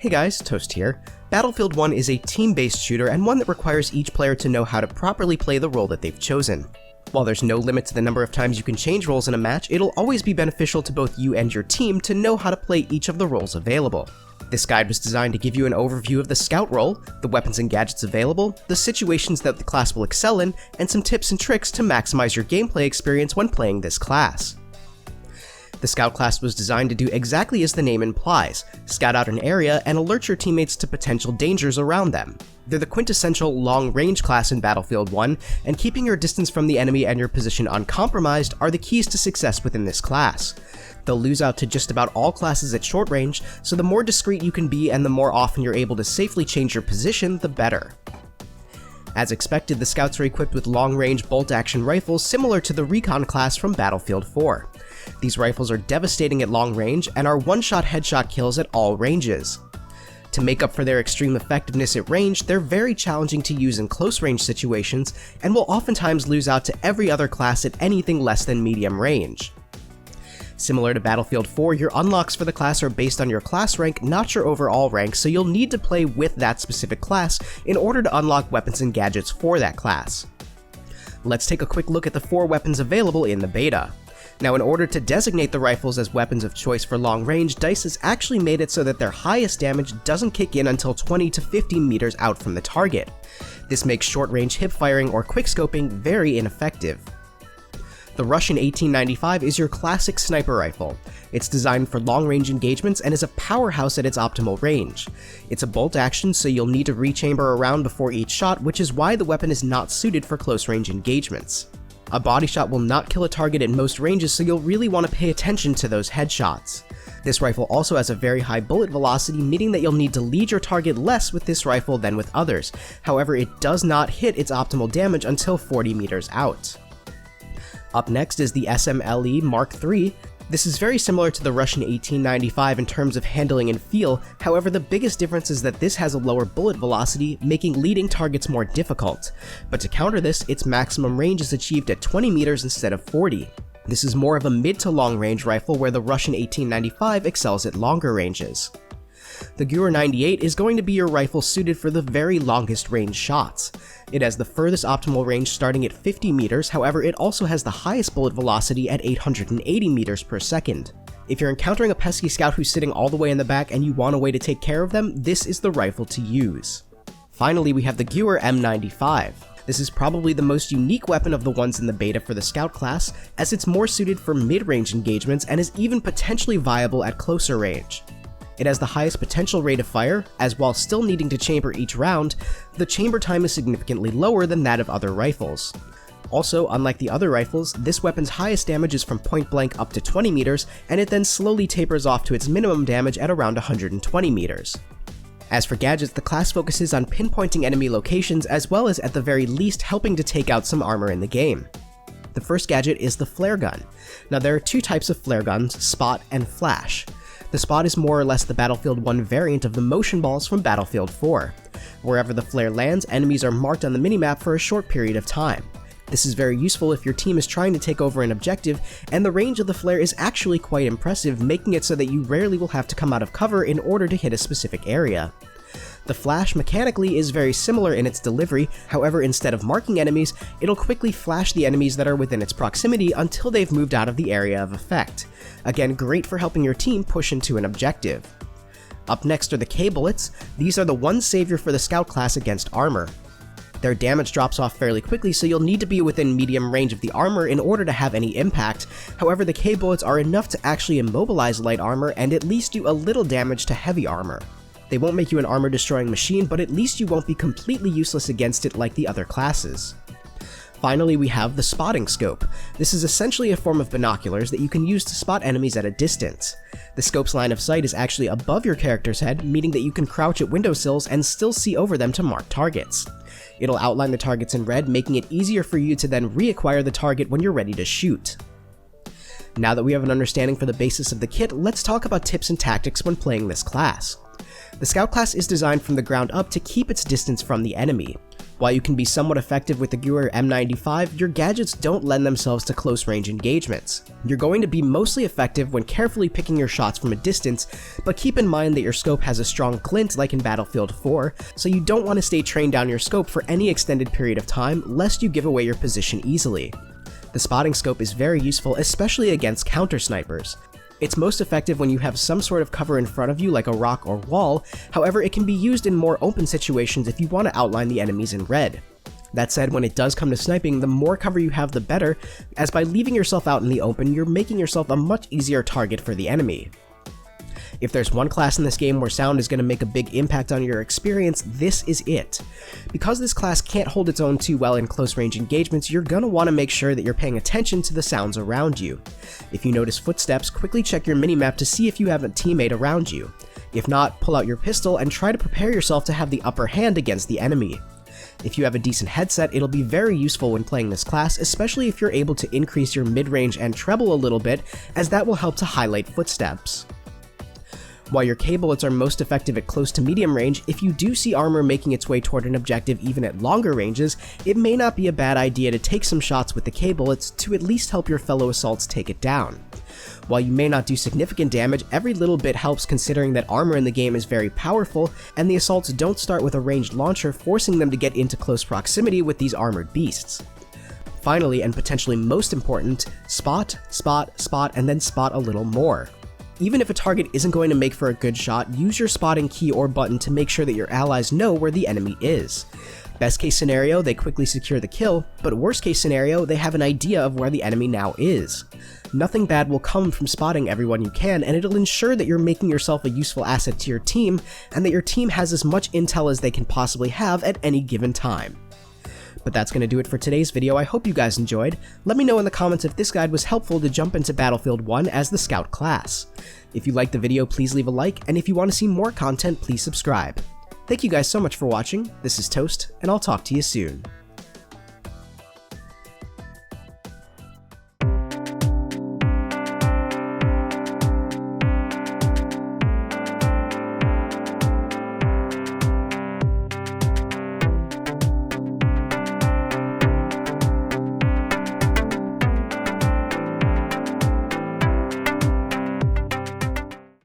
Hey guys, Toast here. Battlefield 1 is a team-based shooter and one that requires each player to know how to properly play the role that they've chosen. While there's no limit to the number of times you can change roles in a match, it'll always be beneficial to both you and your team to know how to play each of the roles available. This guide was designed to give you an overview of the scout role, the weapons and gadgets available, the situations that the class will excel in, and some tips and tricks to maximize your gameplay experience when playing this class. The Scout class was designed to do exactly as the name implies, scout out an area and alert your teammates to potential dangers around them. They're the quintessential long-range class in Battlefield 1, and keeping your distance from the enemy and your position uncompromised are the keys to success within this class. They'll lose out to just about all classes at short range, so the more discreet you can be and the more often you're able to safely change your position, the better. As expected, the Scouts are equipped with long-range bolt-action rifles similar to the Recon class from Battlefield 4. These rifles are devastating at long range and are one-shot headshot kills at all ranges. To make up for their extreme effectiveness at range, they're very challenging to use in close-range situations and will oftentimes lose out to every other class at anything less than medium range. Similar to Battlefield 4, your unlocks for the class are based on your class rank, not your overall rank, so you'll need to play with that specific class in order to unlock weapons and gadgets for that class. Let's take a quick look at the 4 weapons available in the beta. Now, in order to designate the rifles as weapons of choice for long range, DICE has actually made it so that their highest damage doesn't kick in until 20 to 15 meters out from the target. This makes short-range hip-firing or quickscoping very ineffective. The Russian 1895 is your classic sniper rifle. It's designed for long-range engagements and is a powerhouse at its optimal range. It's a bolt action, so you'll need to rechamber around before each shot, which is why the weapon is not suited for close-range engagements. A body shot will not kill a target at most ranges, so you'll really want to pay attention to those headshots. This rifle also has a very high bullet velocity, meaning that you'll need to lead your target less with this rifle than with others. However, it does not hit its optimal damage until 40 meters out. Up next is the SMLE Mark III. This is very similar to the Russian 1895 in terms of handling and feel, however the biggest difference is that this has a lower bullet velocity, making leading targets more difficult. But to counter this, its maximum range is achieved at 20 meters instead of 40. This is more of a mid to long range rifle, where the Russian 1895 excels at longer ranges. The Gur 98 is going to be your rifle suited for the very longest range shots. It has the furthest optimal range starting at 50 meters, however it also has the highest bullet velocity at 880 meters per second. If you're encountering a pesky scout who's sitting all the way in the back and you want a way to take care of them, this is the rifle to use. Finally, we have the Gur M95. This is probably the most unique weapon of the ones in the beta for the Scout class, as it's more suited for mid-range engagements and is even potentially viable at closer range. It has the highest potential rate of fire, as while still needing to chamber each round, the chamber time is significantly lower than that of other rifles. Also, unlike the other rifles, this weapon's highest damage is from point blank up to 20 meters, and it then slowly tapers off to its minimum damage at around 120 meters. As for gadgets, the class focuses on pinpointing enemy locations as well as at the very least helping to take out some armor in the game. The first gadget is the flare gun. Now there are 2 types of flare guns, Spot and Flash. The Spot is more or less the Battlefield 1 variant of the motion balls from Battlefield 4. Wherever the flare lands, enemies are marked on the minimap for a short period of time. This is very useful if your team is trying to take over an objective, and the range of the flare is actually quite impressive, making it so that you rarely will have to come out of cover in order to hit a specific area. The Flash mechanically is very similar in its delivery, however instead of marking enemies, it'll quickly flash the enemies that are within its proximity until they've moved out of the area of effect. Again, great for helping your team push into an objective. Up next are the K-Bullets. These are the one savior for the Scout class against armor. Their damage drops off fairly quickly, so you'll need to be within medium range of the armor in order to have any impact. However, the K-Bullets are enough to actually immobilize light armor and at least do a little damage to heavy armor. They won't make you an armor-destroying machine, but at least you won't be completely useless against it like the other classes. Finally, we have the Spotting Scope. This is essentially a form of binoculars that you can use to spot enemies at a distance. The scope's line of sight is actually above your character's head, meaning that you can crouch at windowsills and still see over them to mark targets. It'll outline the targets in red, making it easier for you to then reacquire the target when you're ready to shoot. Now that we have an understanding for the basis of the kit, let's talk about tips and tactics when playing this class. The Scout class is designed from the ground up to keep its distance from the enemy. While you can be somewhat effective with the Gewehr M95, your gadgets don't lend themselves to close-range engagements. You're going to be mostly effective when carefully picking your shots from a distance, but keep in mind that your scope has a strong glint like in Battlefield 4, so you don't want to stay trained down your scope for any extended period of time lest you give away your position easily. The spotting scope is very useful, especially against counter-snipers. It's most effective when you have some sort of cover in front of you like a rock or wall, however it can be used in more open situations if you want to outline the enemies in red. That said, when it does come to sniping, the more cover you have the better, as by leaving yourself out in the open, you're making yourself a much easier target for the enemy. If there's one class in this game where sound is going to make a big impact on your experience, this is it. Because this class can't hold its own too well in close-range engagements, you're going to want to make sure that you're paying attention to the sounds around you. If you notice footsteps, quickly check your minimap to see if you have a teammate around you. If not, pull out your pistol and try to prepare yourself to have the upper hand against the enemy. If you have a decent headset, it'll be very useful when playing this class, especially if you're able to increase your mid-range and treble a little bit, as that will help to highlight footsteps. While your K-bullets are most effective at close to medium range, if you do see armor making its way toward an objective even at longer ranges, it may not be a bad idea to take some shots with the K-bullets to at least help your fellow assaults take it down. While you may not do significant damage, every little bit helps considering that armor in the game is very powerful, and the assaults don't start with a ranged launcher, forcing them to get into close proximity with these armored beasts. Finally, and potentially most important, spot, spot, spot, and then spot a little more. Even if a target isn't going to make for a good shot, use your spotting key or button to make sure that your allies know where the enemy is. Best case scenario, they quickly secure the kill, but worst case scenario, they have an idea of where the enemy now is. Nothing bad will come from spotting everyone you can, and it'll ensure that you're making yourself a useful asset to your team, and that your team has as much intel as they can possibly have at any given time. But that's going to do it for today's video. I hope you guys enjoyed. Let me know in the comments if this guide was helpful to jump into Battlefield 1 as the Scout class. If you liked the video, please leave a like, and if you want to see more content, please subscribe. Thank you guys so much for watching. This is Toast, and I'll talk to you soon.